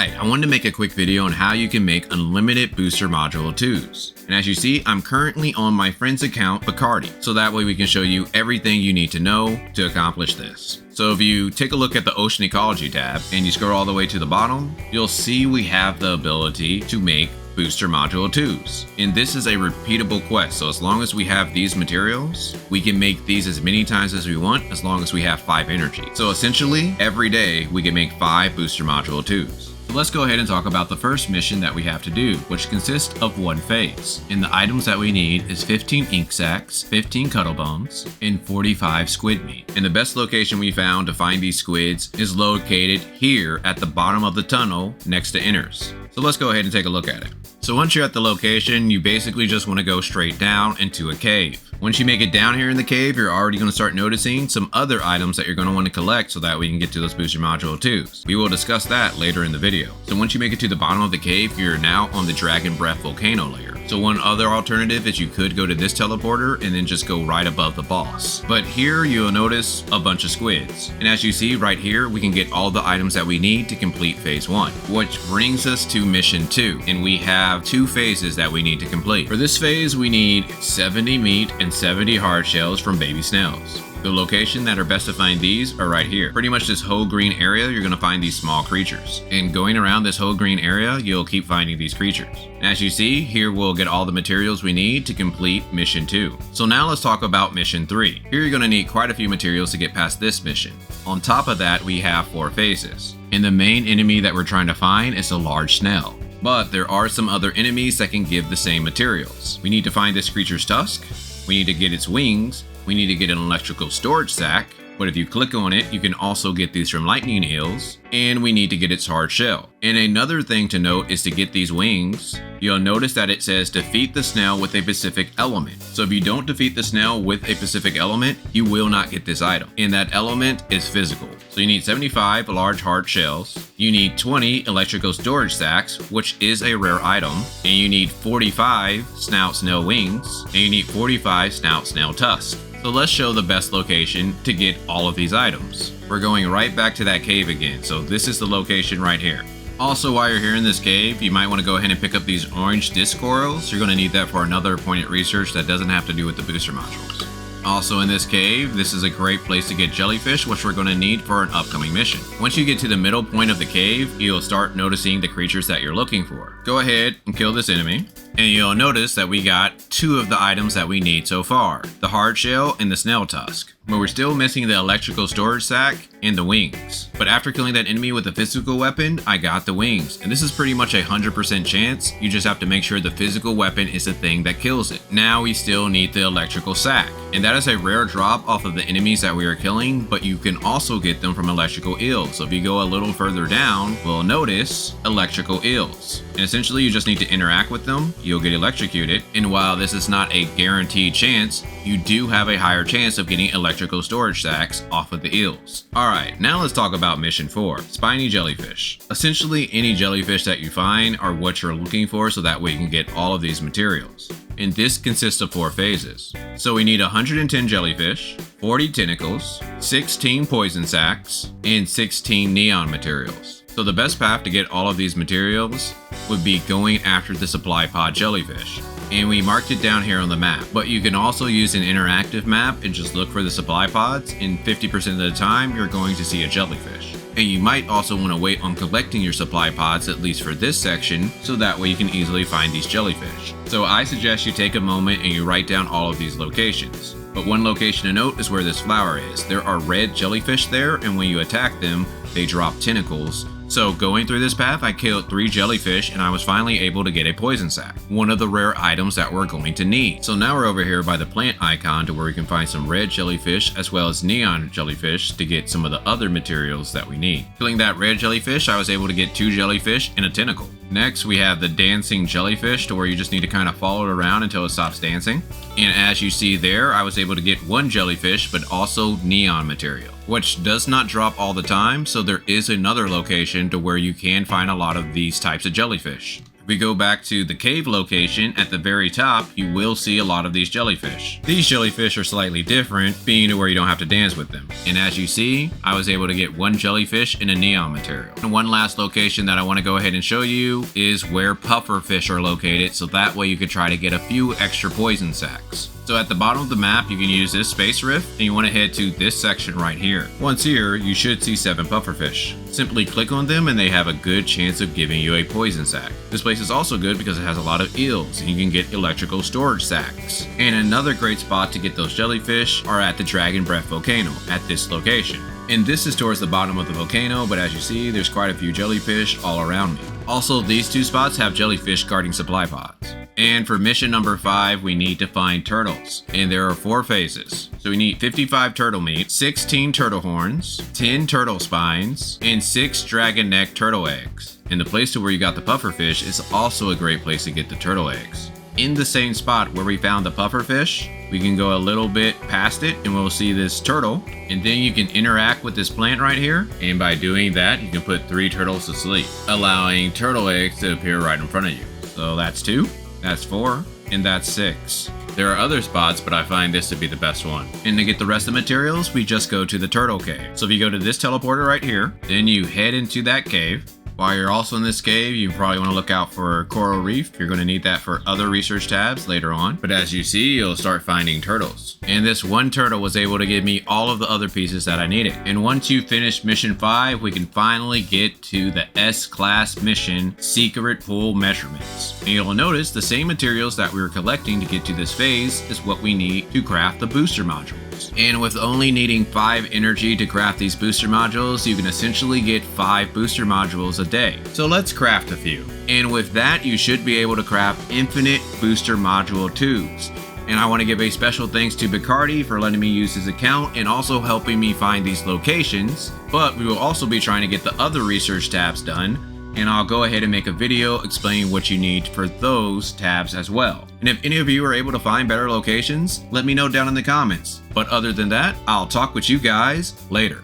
Alright, I wanted to make a quick video on how you can make unlimited booster module 2s. And as you see, I'm currently on my friend's account, Bacardi, so that way we can show you everything you need to know to accomplish this. So if you take a look at the Ocean Ecology tab and you scroll all the way to the bottom, you'll see we have the ability to make booster module 2s. And this is a repeatable quest, so as long as we have these materials, we can make these as many times as we want as long as we have 5 energy. So essentially, every day we can make 5 booster module 2s. So let's go ahead and talk about the first mission that we have to do, which consists of 1 phase. And the items that we need is 15 ink sacs, 15 cuttle bones, and 45 squid meat. And the best location we found to find these squids is located here at the bottom of the tunnel next to inners. So let's go ahead and take a look at it. So once you're at the location, you basically just want to go straight down into a cave. Once you make it down here in the cave, you're already going to start noticing some other items that you're going to want to collect so that we can get to those booster module 2s. We will discuss that later in the video. So once you make it to the bottom of the cave, you're now on the Dragon Breath volcano layer. So one other alternative is you could go to this teleporter and then just go right above the boss. But here you'll notice a bunch of squids. And as you see right here, we can get all the items that we need to complete phase 1, which brings us to mission 2. And we have 2 phases that we need to complete. For this phase, we need 70 meat and 70 hard shells from baby snails. The location that are best to find these are right here. Pretty much this whole green area, you're gonna find these small creatures. And going around this whole green area, you'll keep finding these creatures. And as you see, here we'll get all the materials we need to complete mission 2. So now let's talk about mission 3. Here you're gonna need quite a few materials to get past this mission. On top of that, we have 4 phases. And the main enemy that we're trying to find is a large snail. But there are some other enemies that can give the same materials. We need to find this creature's tusk, we need to get its wings, we need to get an electrical storage sack, but if you click on it, you can also get these from lightning eels, and we need to get its hard shell. And another thing to note is to get these wings, you'll notice that it says defeat the snail with a specific element. So if you don't defeat the snail with a specific element, you will not get this item. And that element is physical. So you need 75 large hard shells, you need 20 electrical storage sacks, which is a rare item, and you need 45 snout snail wings, and you need 45 snout snail tusks. So let's show the best location to get all of these items. We're going right back to that cave again, so this is the location right here. Also, while you're here in this cave, you might want to go ahead and pick up these orange disc corals. You're going to need that for another pointed research that doesn't have to do with the booster modules. Also in this cave, this is a great place to get jellyfish, which we're going to need for an upcoming mission. Once you get to the middle point of the cave, you'll start noticing the creatures that you're looking for. Go ahead and kill this enemy, and you'll notice that we got 2 of the items that we need so far, the hard shell and the snail tusk. But we're still missing the electrical storage sack and the wings. But after killing that enemy with a physical weapon, I got the wings. And this is pretty much a 100% chance. You just have to make sure the physical weapon is the thing that kills it. Now we still need the electrical sack. And that is a rare drop off of the enemies that we are killing, but you can also get them from electrical eels. So if you go a little further down, we'll notice electrical eels. And essentially you just need to interact with them, you'll get electrocuted. And while this is not a guaranteed chance, you do have a higher chance of getting electrical storage sacks off of the eels. Alright, now let's talk about mission 4, spiny jellyfish. Essentially any jellyfish that you find are what you're looking for, so that way you can get all of these materials. And this consists of 4 phases. So we need 110 jellyfish, 40 tentacles, 16 poison sacks, and 16 neon materials. So the best path to get all of these materials would be going after the supply pod jellyfish. And we marked it down here on the map, but you can also use an interactive map and just look for the supply pods, and 50% of the time you're going to see a jellyfish. And you might also want to wait on collecting your supply pods, at least for this section, so that way you can easily find these jellyfish. So I suggest you take a moment and you write down all of these locations. But one location to note is where this flower is. There are red jellyfish there, and when you attack them, they drop tentacles. So going through this path, I killed 3 jellyfish and I was finally able to get a poison sac, one of the rare items that we're going to need. So now we're over here by the plant icon to where we can find some red jellyfish as well as neon jellyfish to get some of the other materials that we need. Killing that red jellyfish, I was able to get 2 jellyfish and a tentacle. Next, we have the dancing jellyfish to where you just need to kind of follow it around until it stops dancing. And as you see there, I was able to get 1 jellyfish, but also neon material, which does not drop all the time, so there is another location to where you can find a lot of these types of jellyfish. If we go back to the cave location at the very top, you will see a lot of these jellyfish. These jellyfish are slightly different, being to where you don't have to dance with them. And as you see, I was able to get one jellyfish in a neon material. And one last location that I want to go ahead and show you is where puffer fish are located, so that way you could try to get a few extra poison sacs. So at the bottom of the map, you can use this space rift, and you want to head to this section right here. Once here, you should see 7 pufferfish. Simply click on them and they have a good chance of giving you a poison sac. This place is also good because it has a lot of eels, and you can get electrical storage sacs. And another great spot to get those jellyfish are at the Dragon Breath Volcano at this location. And this is towards the bottom of the volcano, but as you see, there's quite a few jellyfish all around me. Also, these 2 spots have jellyfish guarding supply pods. And for mission number 5, we need to find turtles. And there are 4 phases. So we need 55 turtle meat, 16 turtle horns, 10 turtle spines, and 6 dragon neck turtle eggs. And the place to where you got the pufferfish is also a great place to get the turtle eggs. In the same spot where we found the pufferfish, we can go a little bit past it and we'll see this turtle. And then you can interact with this plant right here. And by doing that, you can put 3 turtles to sleep, allowing turtle eggs to appear right in front of you. So that's 2, that's 4, and that's 6. There are other spots, but I find this to be the best one. And to get the rest of the materials, we just go to the turtle cave. So if you go to this teleporter right here, then you head into that cave. While you're also in this cave, you probably want to look out for coral reef. You're going to need that for other research tabs later on. But as you see, you'll start finding turtles. And this one turtle was able to give me all of the other pieces that I needed. And once you finish mission 5, we can finally get to the S-class mission, Secret Pool Measurements. And you'll notice the same materials that we were collecting to get to this phase is what we need to craft the booster modules. And with only needing 5 energy to craft these booster modules, you can essentially get 5 booster modules a day. So let's craft a few. And with that, you should be able to craft infinite booster module tubes. And I want to give a special thanks to Bacardi for letting me use his account and also helping me find these locations. But we will also be trying to get the other research tabs done. And I'll go ahead and make a video explaining what you need for those tabs as well. And if any of you are able to find better locations, let me know down in the comments. But other than that, I'll talk with you guys later.